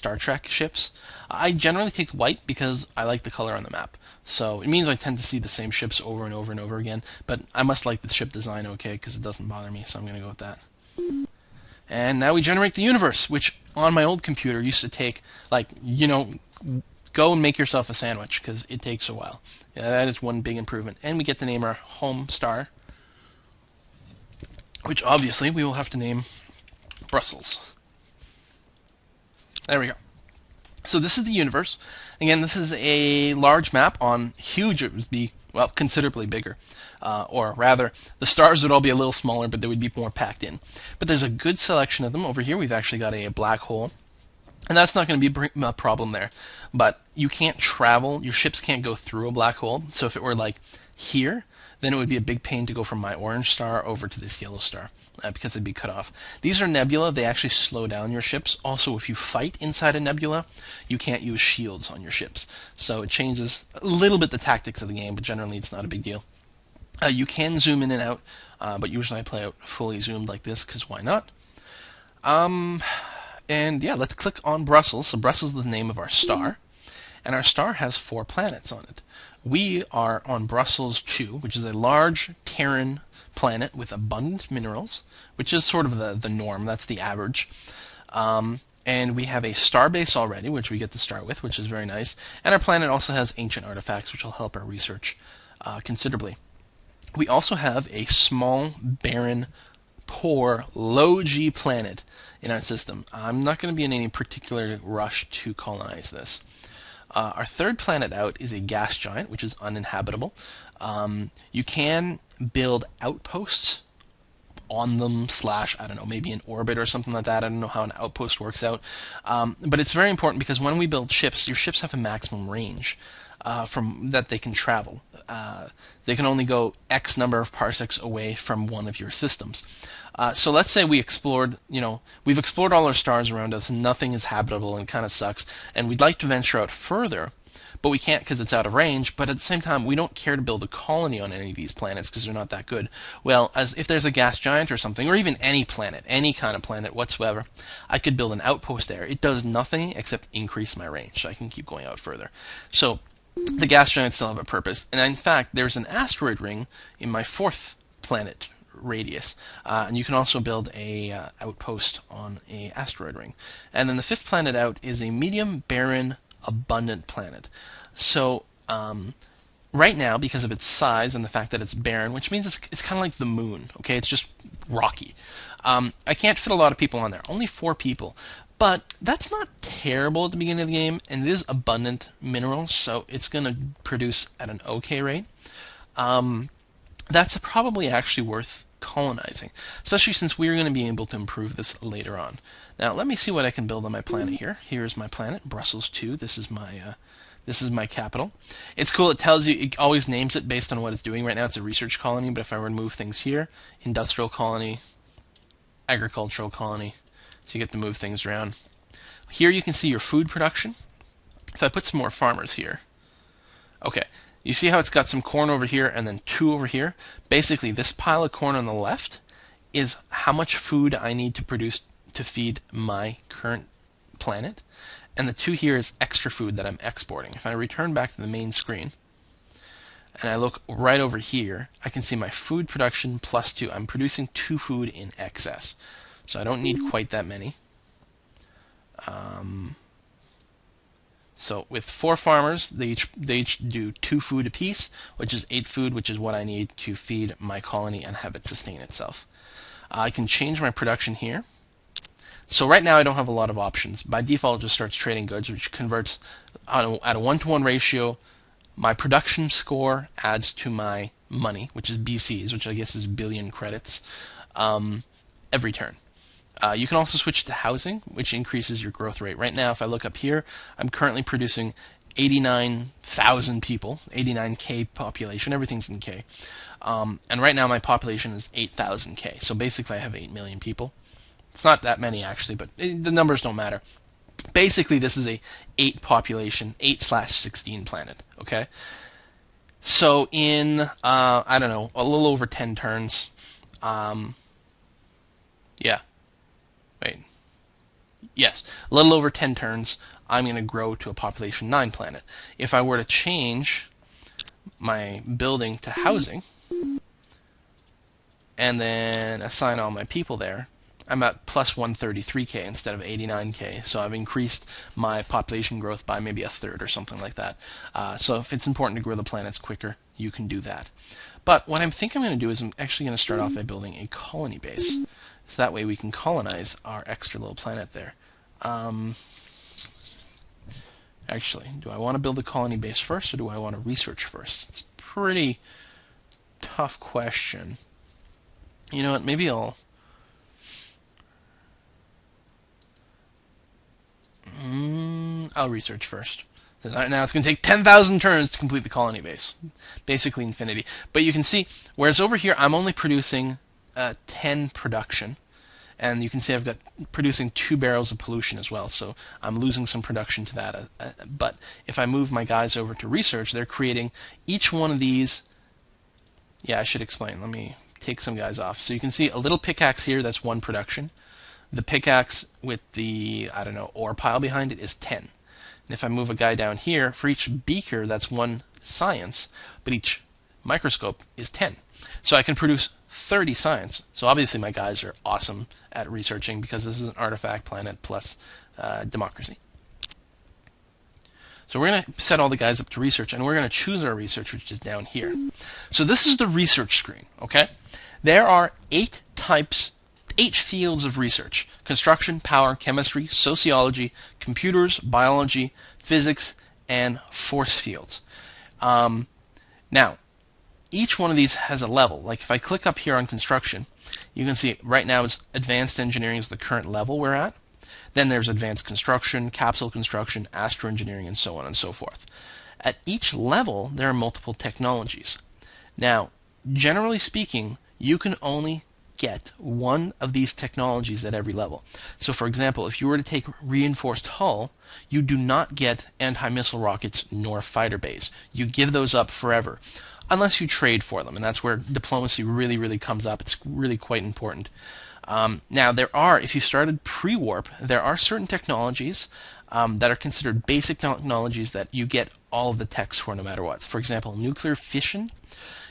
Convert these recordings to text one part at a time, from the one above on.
Star Trek ships. I generally take white because I like the color on the map. So it means I tend to see the same ships over and over and over again, but I must like the ship design okay because it doesn't bother me, so I'm going to go with that. And now we generate the universe, which on my old computer used to take, like, go and make yourself a sandwich because it takes a while. Yeah, that is one big improvement. And we get to name our home star, which obviously we will have to name Brussels. There we go. So this is the universe. Again, this is a large map on huge. It would be, well, considerably bigger. Or rather, the stars would all be a little smaller, but they would be more packed in. But there's a good selection of them. Over here, we've actually got a black hole. And that's not going to be a problem there. But you can't travel. Your ships can't go through a black hole. So if it were like here, then it would be a big pain to go from my orange star over to this yellow star because it'd be cut off. These are nebula. They actually slow down your ships. Also, if you fight inside a nebula, you can't use shields on your ships. So it changes a little bit the tactics of the game, but generally it's not a big deal. You can zoom in and out, but usually I play out fully zoomed like this because why not? And yeah, let's click on Brussels. So Brussels is the name of our star, and our star has 4 planets on it. We are on Brussels 2, which is a large Terran planet with abundant minerals, which is sort of the norm. That's the average. And we have a starbase already, which we get to start with, which is very nice. And our planet also has ancient artifacts, which will help our research considerably. We also have a small, barren, poor, low-G planet in our system. I'm not going to be in any particular rush to colonize this. Our third planet out is a gas giant, which is uninhabitable. You can build outposts on them / I don't know, maybe in orbit or something like that. I don't know how an outpost works out. But it's very important because when we build ships, your ships have a maximum range from that they can travel. They can only go X number of parsecs away from one of your systems. So let's say we explored, we've explored all our stars around us and nothing is habitable and kind of sucks, and we'd like to venture out further, but we can't because it's out of range, but at the same time, we don't care to build a colony on any of these planets because they're not that good. Well, as if there's a gas giant or something, or even any planet, any kind of planet whatsoever, I could build an outpost there. It does nothing except increase my range, so I can keep going out further. So the gas giants still have a purpose, and in fact, there's an asteroid ring in my 4th planet radius, and you can also build a outpost on a asteroid ring. And then the 5th planet out is a medium, barren, abundant planet. So right now, because of its size and the fact that it's barren, which means it's kind of like the moon, okay? It's just rocky. I can't fit a lot of people on there, only 4 people. But that's not terrible at the beginning of the game, and it is abundant minerals, so it's going to produce at an okay rate. That's probably actually worth colonizing, especially since we're going to be able to improve this later on. Now, let me see what I can build on my planet here. Here's my planet, Brussels 2. This is my capital. It's cool. It tells you, it always names it based on what it's doing. Right now it's a research colony, but if I were to move things here, industrial colony, agricultural colony, so you get to move things around. Here you can see your food production. If I put some more farmers here, okay, you see how it's got some corn over here and then 2 over here? Basically, this pile of corn on the left is how much food I need to produce to feed my current planet. And the 2 here is extra food that I'm exporting. If I return back to the main screen, and I look right over here, I can see my food production plus 2. I'm producing 2 food in excess. So I don't need quite that many. So with 4 farmers, they each do 2 food apiece, which is 8 food, which is what I need to feed my colony and have it sustain itself. I can change my production here. So right now I don't have a lot of options. By default, it just starts trading goods, which converts at a 1-to-1 ratio. My production score adds to my money, which is BCs, which I guess is billion credits, every turn. You can also switch to housing, which increases your growth rate. Right now, if I look up here, I'm currently producing 89,000 people, 89K population, everything's in K. And right now my population is 8,000K, so basically I have 8 million people. It's not that many actually, but the numbers don't matter. Basically this is a 8 population, 8/16 planet, okay? So in, I don't know, a little over 10 turns, yeah. Wait. Yes, a little over 10 turns, I'm going to grow to a population 9 planet. If I were to change my building to housing, and then assign all my people there, I'm at plus 133k instead of 89k. So I've increased my population growth by maybe a third or something like that. So if it's important to grow the planets quicker, you can do that. But what I think I'm going to do is I'm actually going to start off by building a colony base. So that way we can colonize our extra little planet there. Actually, do I want to build a colony base first, or do I want to research first? It's a pretty tough question. You know what, maybe I'll research first. Now it's going to take 10,000 turns to complete the colony base. Basically infinity. But you can see, whereas over here I'm only producing 10 production. And you can see I've got producing 2 barrels of pollution as well. So I'm losing some production to that. But if I move my guys over to research, they're creating each one of these. Yeah, I should explain. Let me take some guys off. So you can see a little pickaxe here, that's 1 production. The pickaxe with the, I don't know, ore pile behind it is 10. And if I move a guy down here, for each beaker, that's 1 science, but each microscope is 10. So I can produce 30 science. So obviously my guys are awesome at researching because this is an artifact planet plus democracy. So we're going to set all the guys up to research, and we're going to choose our research, which is down here. So this is the research screen, okay? There are 8 fields of research: construction, power, chemistry, sociology, computers, biology, physics, and force fields. Now, each one of these has a level. Like if I click up here on construction, you can see right now it's advanced engineering is the current level we're at. Then there's advanced construction, capsule construction, astroengineering, and so on and so forth. At each level, there are multiple technologies. Now, generally speaking, you can only get one of these technologies at every level. So for example, if you were to take reinforced hull, you do not get anti-missile rockets nor fighter bays. You give those up forever, unless you trade for them, and that's where diplomacy really comes up. It's really quite important. Now, if you started pre-warp, there are certain technologies that are considered basic technologies that you get all of the techs for no matter what. For example, nuclear fission.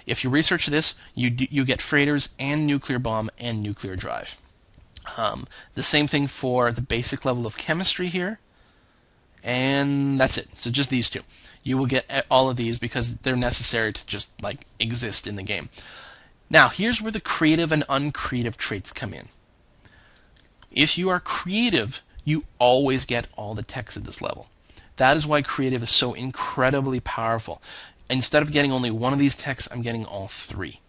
If you research this, you get freighters and nuclear bomb and nuclear drive. The same thing for the basic level of chemistry here, and that's it. So just these 2. You will get all of these because they're necessary to just like exist in the game. Now, here's where the creative and uncreative traits come in. If you are creative, you always get all the techs at this level. That is why creative is so incredibly powerful. Instead of getting only one of these techs, I'm getting all 3.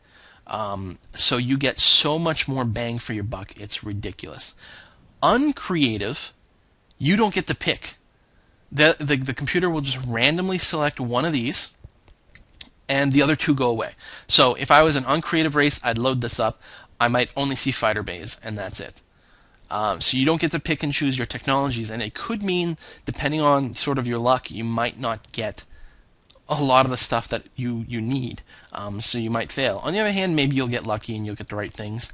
So you get so much more bang for your buck, it's ridiculous. Uncreative, you don't get to pick. The computer will just randomly select one of these, and the other 2 go away. So if I was an uncreative race, I'd load this up. I might only see fighter bays, and that's it. So you don't get to pick and choose your technologies, and it could mean, depending on sort of your luck, you might not get a lot of the stuff that you need. So you might fail. On the other hand, maybe you'll get lucky and you'll get the right things.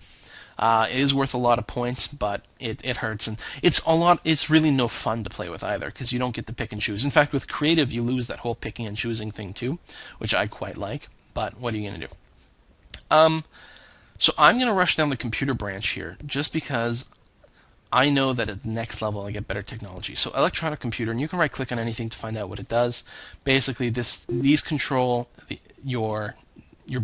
It is worth a lot of points, but it hurts, and it's really no fun to play with either, because you don't get to pick and choose. In fact, with creative, you lose that whole picking and choosing thing too, which I quite like, but what are you going to do? So I'm going to rush down the computer branch here, just because I know that at the next level I get better technology. So electronic computer, and you can right-click on anything to find out what it does. Basically, these control your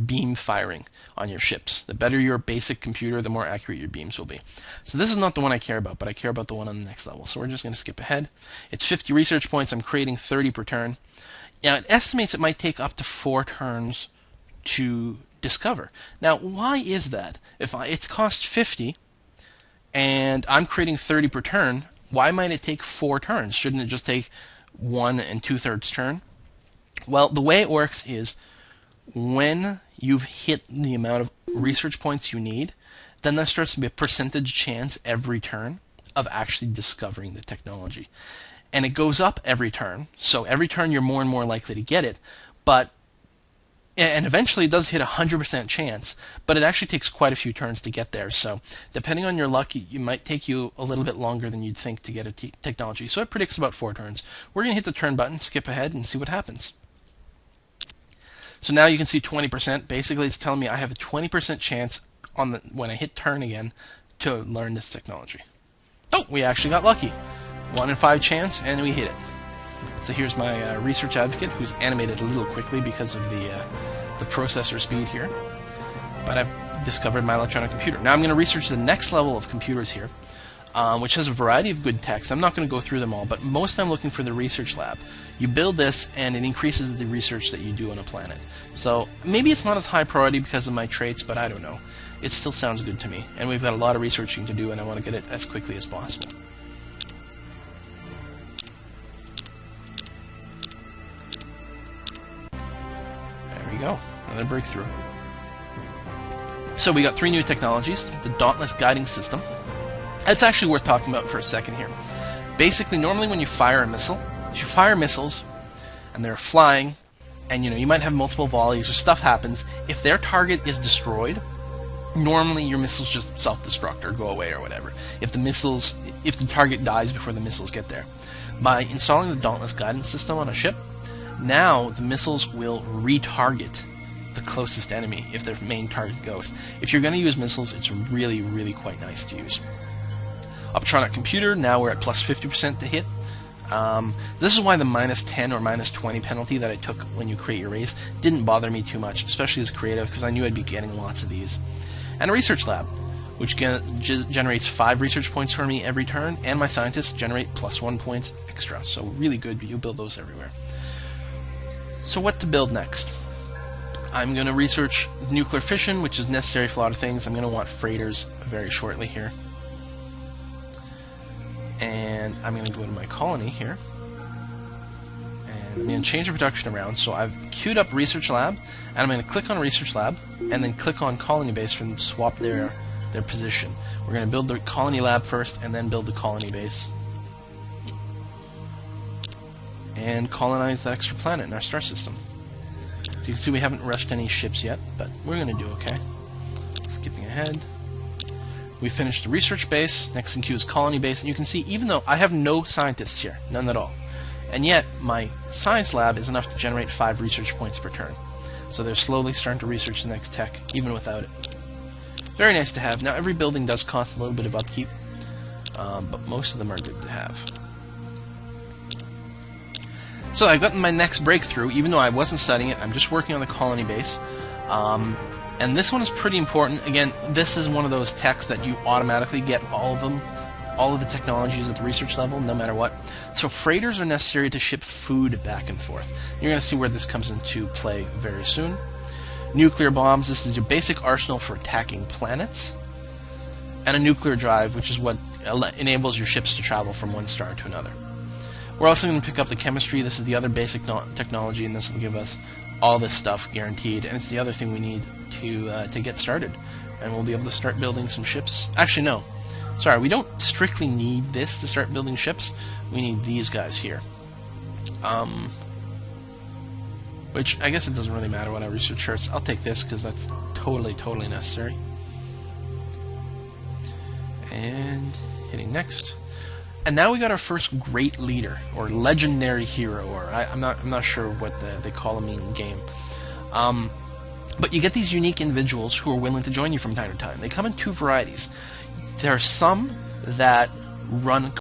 beam firing on your ships. The better your basic computer, the more accurate your beams will be. So this is not the one I care about, but I care about the one on the next level. So we're just going to skip ahead. It's 50 research points. I'm creating 30 per turn. Now, it estimates it might take up to 4 turns to discover. Now, why is that? If it's cost 50, and I'm creating 30 per turn, why might it take 4 turns? Shouldn't it just take 1 2/3 turn? Well, the way it works is when you've hit the amount of research points you need, then there starts to be a percentage chance every turn of actually discovering the technology. And it goes up every turn, so every turn you're more and more likely to get it, but and eventually it does hit 100% chance, but it actually takes quite a few turns to get there. So depending on your luck, it might take you a little bit longer than you'd think to get a technology. So it predicts about 4 turns. We're going to hit the turn button, skip ahead, and see what happens. So now you can see 20%. Basically, it's telling me I have a 20% chance when I hit turn again to learn this technology. Oh, we actually got lucky. 1 in 5 chance, and we hit it. So here's my research advocate, who's animated a little quickly because of the processor speed here. But I've discovered my electronic computer. Now I'm going to research the next level of computers here, which has a variety of good techs. I'm not going to go through them all, but most I'm looking for the research lab. You build this, and it increases the research that you do on a planet. So maybe it's not as high priority because of my traits, but I don't know. It still sounds good to me, and we've got a lot of researching to do, and I want to get it as quickly as possible. There we go, another breakthrough. So we got 3 new technologies. The Dauntless guiding system. That's actually worth talking about for a second here. Basically, normally when you fire a missile, if you fire missiles and they're flying, and you might have multiple volleys or stuff happens, if their target is destroyed, normally your missiles just self-destruct or go away or whatever. If the target dies before the missiles get there. By installing the Dauntless guidance system on a ship, now the missiles will retarget the closest enemy if their main target goes. If you're going to use missiles, it's really, really quite nice to use. Electronic computer, now we're at plus 50% to hit. This is why the minus 10 or minus 20 penalty that I took when you create your race didn't bother me too much, especially as creative, because I knew I'd be getting lots of these. And a research lab, which generates 5 research points for me every turn, and my scientists generate plus 1 points extra. So really good, you build those everywhere. So what to build next? I'm going to research nuclear fission, which is necessary for a lot of things. I'm going to want freighters very shortly here. And I'm going to go to my colony here. And I'm going to change the production around. So I've queued up research lab, and I'm going to click on research lab, and then click on colony base for them to swap their position. We're going to build the colony lab first, and then build the colony base. And colonize that extra planet in our star system. So you can see we haven't rushed any ships yet, but we're going to do okay. Skipping ahead. We finished the research base. Next in queue is colony base, and you can see even though I have no scientists here, none at all, and yet my science lab is enough to generate 5 research points per turn. So they're slowly starting to research the next tech, even without it. Very nice to have. Now every building does cost a little bit of upkeep, but most of them are good to have. So I've gotten my next breakthrough, even though I wasn't studying it. I'm just working on the colony base. And this one is pretty important. Again, this is one of those techs that you automatically get all of them, all of the technologies at the research level, no matter what. So freighters are necessary to ship food back and forth. You're going to see where this comes into play very soon. Nuclear bombs, this is your basic arsenal for attacking planets. And a nuclear drive, which is what enables your ships to travel from one star to another. We're also going to pick up the chemistry. This is the other basic technology, and this will give us all this stuff guaranteed. And it's the other thing we need to get started. And we'll be able to start building some ships. Actually, no. Sorry, we don't strictly need this to start building ships. We need these guys here. Which, I guess it doesn't really matter what I research first. I'll take this, because that's totally necessary. And hitting next. And now we got our first great leader, or legendary hero, or I'm not sure what they call him in game. But you get these unique individuals who are willing to join you from time to time. They come in 2 varieties. There are some that run